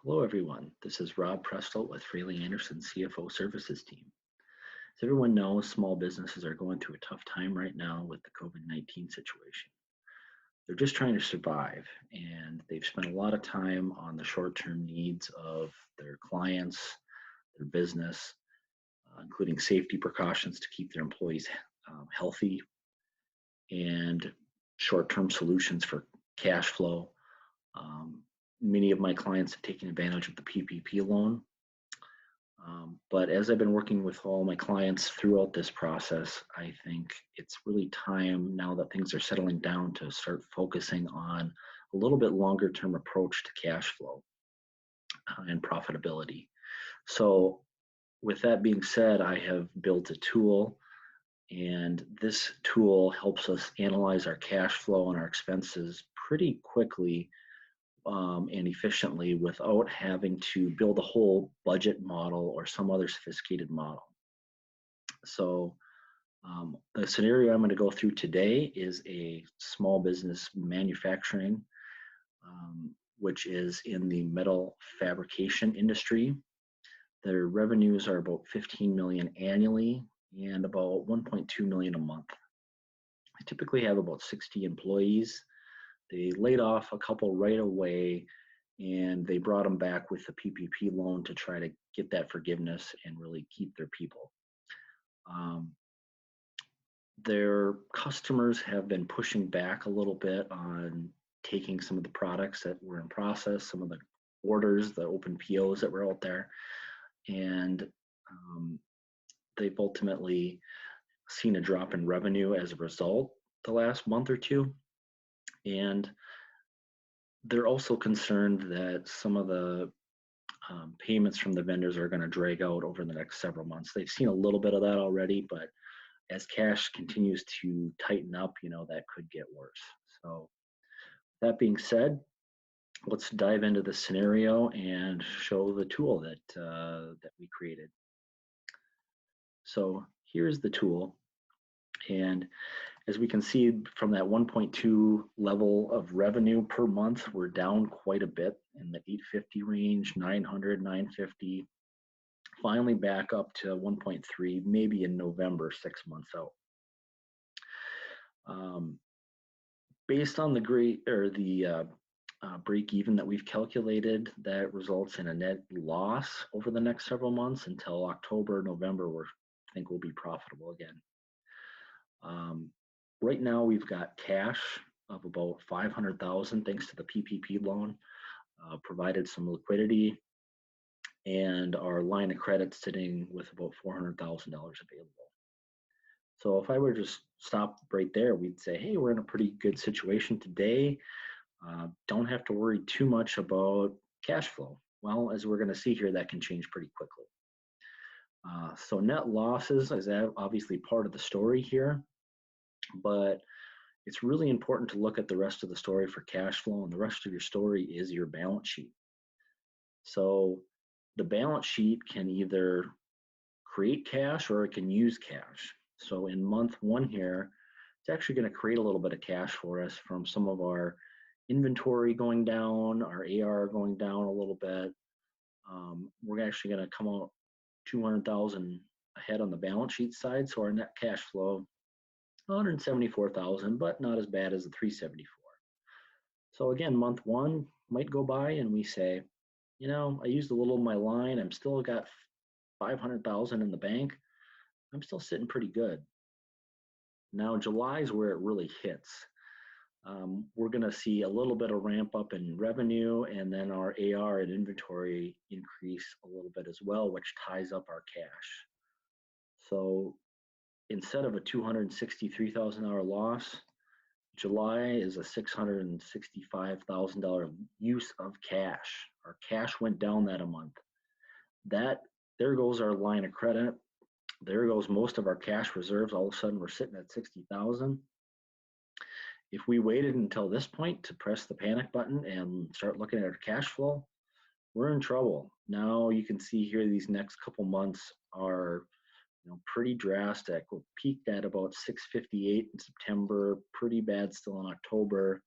Hello, everyone. This is Rob Prestolt with Froehling Anderson CFO Services Team. As everyone knows, small businesses are going through a tough time right now with the COVID-19 situation. They're just trying to survive, and they've spent a lot of time on the short-term needs of their clients, their business, including safety precautions to keep their employees healthy, and short-term solutions for cash flow. Many of my clients have taken advantage of the PPP loan. But as I've been working with all my clients throughout this process, I think it's really time now that things are settling down to start focusing on a little bit longer term approach to cash flow and profitability. So with that being said, I have built a tool, and this tool helps us analyze our cash flow and our expenses pretty quickly and efficiently without having to build a whole budget model or some other sophisticated model. So the scenario I'm going to go through today is a small business manufacturing, which is in the metal fabrication industry. Their revenues are about 15 million annually and about 1.2 million a month. I typically have about 60 employees. They laid off a couple right away, and they brought them back with the PPP loan to try to get that forgiveness and really keep their people. Their customers have been pushing back a little bit on taking some of the products that were in process, some of the orders, the open POs that were out there, and they've ultimately seen a drop in revenue as a result the last month or two. And they're also concerned that some of the payments from the vendors are going to drag out over the next several months. They've seen a little bit of that already, but as cash continues to tighten up, that could get worse. So that being said, let's dive into the scenario and show the tool that we created. So here's the tool. And as we can see from that 1.2 level of revenue per month, we're down quite a bit in the 850 range, 900, 950, finally back up to 1.3, maybe in November, 6 months out. Based on the break even that we've calculated, that results in a net loss over the next several months until October, November, where I think we'll be profitable again. Right now we've got cash of about 500,000 thanks to the PPP loan, provided some liquidity, and our line of credit sitting with about $400,000 available. So if I were to just stop right there, we'd say, hey, we're in a pretty good situation today. Don't have to worry too much about cash flow. Well, as we're going to see here, that can change pretty quickly. So net losses is obviously part of the story here, but it's really important to look at the rest of the story for cash flow, and the rest of your story is your balance sheet. So the balance sheet can either create cash or it can use cash. So in month one here, it's actually going to create a little bit of cash for us from some of our inventory going down, our AR going down a little bit. We're actually going to come out 200,000 ahead on the balance sheet side, so our net cash flow 174,000, but not as bad as the 374. So again, month one might go by and we say, I used a little of my line. I'm still got 500,000 in the bank. I'm still sitting pretty good. Now July is where it really hits. We're going to see a little bit of ramp up in revenue, and then our AR and inventory increase a little bit as well, which ties up our cash. So instead of a $263,000 loss, July is a $665,000 use of cash. Our cash went down that a month. There goes our line of credit. There goes most of our cash reserves. All of a sudden, we're sitting at 60,000. If we waited until this point to press the panic button and start looking at our cash flow, we're in trouble. Now you can see here these next couple months are pretty drastic. We're peaked at about 658 in September, pretty bad still in October.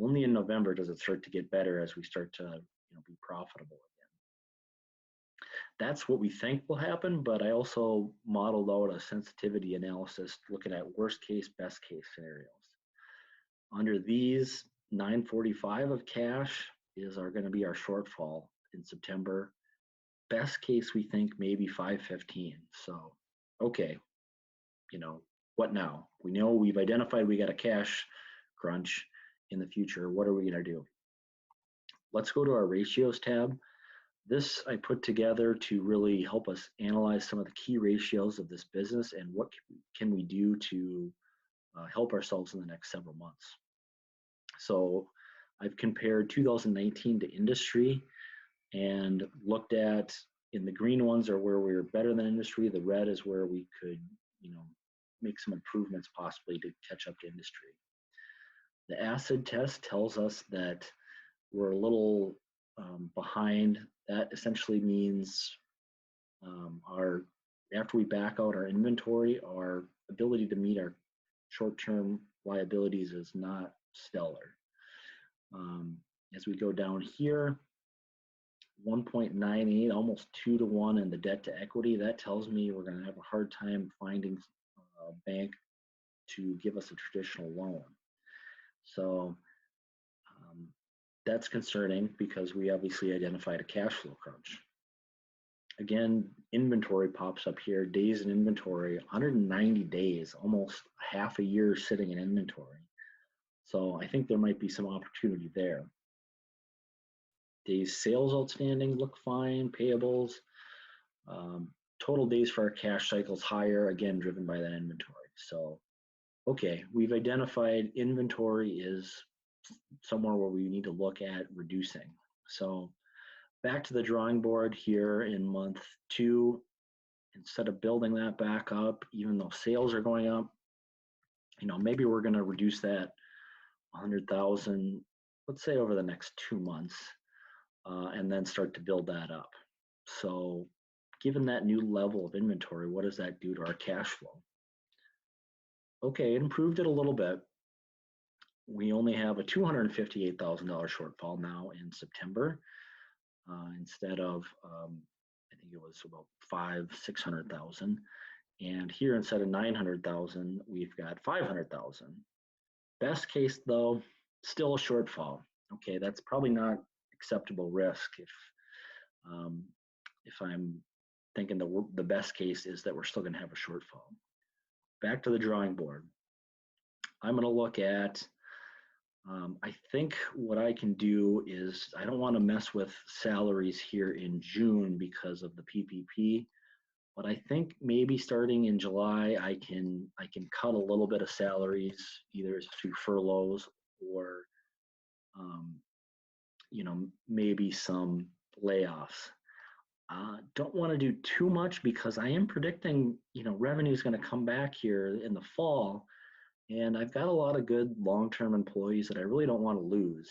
Only in November does it start to get better as we start to be profitable again. That's what we think will happen, but I also modeled out a sensitivity analysis looking at worst case, best case scenarios. Under these, 945 of cash is going to be our shortfall in September. Best case, we think maybe 515. So, okay, what now? We know we've identified we got a cash crunch in the future. What are we going to do? Let's go to our ratios tab. This I put together to really help us analyze some of the key ratios of this business and what can we do to help ourselves in the next several months. So I've compared 2019 to industry and looked at, in the green ones are where we're better than industry. The red is where we could, make some improvements possibly to catch up to industry. The acid test tells us that we're a little behind. That essentially means after we back out our inventory, our ability to meet our short-term liabilities is not stellar. As we go down here, 1.98, almost 2 to 1 in the debt to equity. That tells me we're going to have a hard time finding a bank to give us a traditional loan. So that's concerning because we obviously identified a cash flow crunch. Again, inventory pops up here, days in inventory, 190 days, almost half a year sitting in inventory. So I think there might be some opportunity there. Days sales outstanding look fine, payables. Total days for our cash cycles higher, again, driven by that inventory. So, okay, we've identified inventory is somewhere where we need to look at reducing. So back to the drawing board here in month 2, instead of building that back up, even though sales are going up, maybe we're going to reduce that 100,000, let's say over the next 2 months, and then start to build that up. So given that new level of inventory, what does that do to our cash flow? Okay, it improved it a little bit. We only have a $258,000 shortfall now in September, instead of, I think it was about 600,000. And here, instead of 900,000, we've got 500,000. Best case though, still a shortfall. Okay, that's probably not acceptable risk if I'm thinking the best case is that we're still going to have a shortfall. Back to the drawing board. I'm going to look at, I think what I can do is, I don't want to mess with salaries here in June because of the PPP, but I think maybe starting in July, I can cut a little bit of salaries, either through furloughs or, maybe some layoffs. Don't want to do too much because I am predicting, revenue is going to come back here in the fall. And I've got a lot of good long-term employees that I really don't want to lose.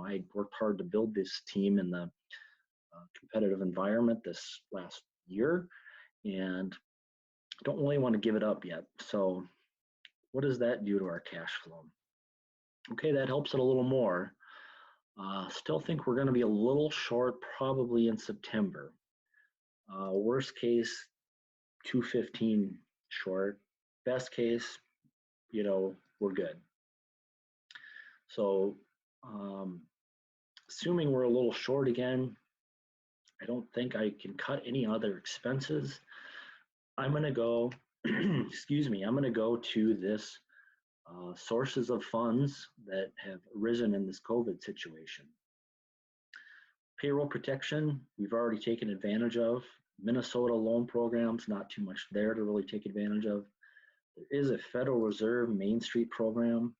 I worked hard to build this team in the competitive environment this last year, and I don't really want to give it up yet. So what does that do to our cash flow? Okay, that helps it a little more. Still think we're going to be a little short probably in September. Worst case, 215 short. Best case, we're good. So assuming we're a little short again, I don't think I can cut any other expenses. I'm going to go, excuse me, I'm going to go to this sources of funds that have arisen in this COVID situation. Payroll protection, we've already taken advantage of. Minnesota loan programs, not too much there to really take advantage of. There is a Federal Reserve Main Street program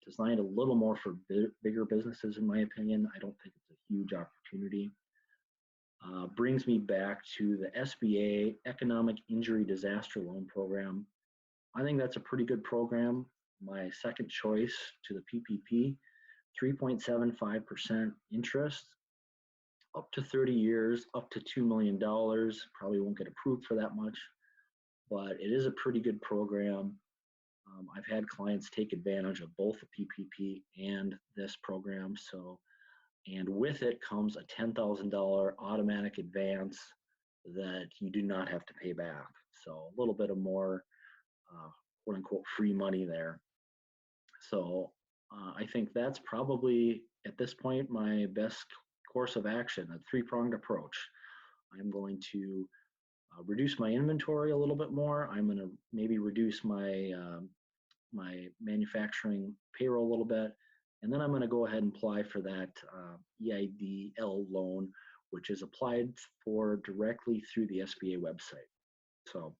designed a little more for bigger businesses, in my opinion. I don't think it's a huge opportunity. Brings me back to the SBA Economic Injury Disaster Loan Program. I think that's a pretty good program. My second choice to the PPP, 3.75% interest, up to 30 years, up to $2 million. Probably won't get approved for that much, but it is a pretty good program. I've had clients take advantage of both the PPP and this program. And with it comes a $10,000 automatic advance that you do not have to pay back. So a little bit of more quote unquote free money there. So I think that's probably at this point my best course of action, a three-pronged approach. I'm going to reduce my inventory a little bit more. I'm going to maybe reduce my manufacturing payroll a little bit, and then I'm going to go ahead and apply for that EIDL loan, which is applied for directly through the SBA website. So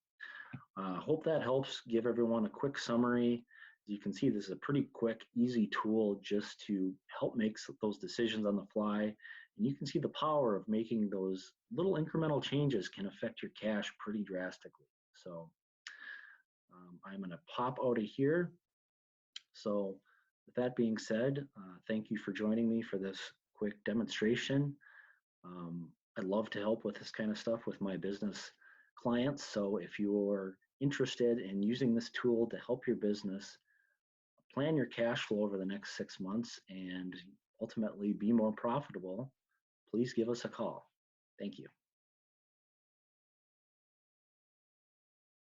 hope that helps give everyone a quick summary. As you can see, this is a pretty quick, easy tool just to help make those decisions on the fly. And you can see the power of making those little incremental changes can affect your cash pretty drastically. So I'm going to pop out of here. So with that being said, thank you for joining me for this quick demonstration. I love to help with this kind of stuff with my business clients. So if you're interested in using this tool to help your business plan your cash flow over the next 6 months and ultimately be more profitable, please give us a call. Thank you.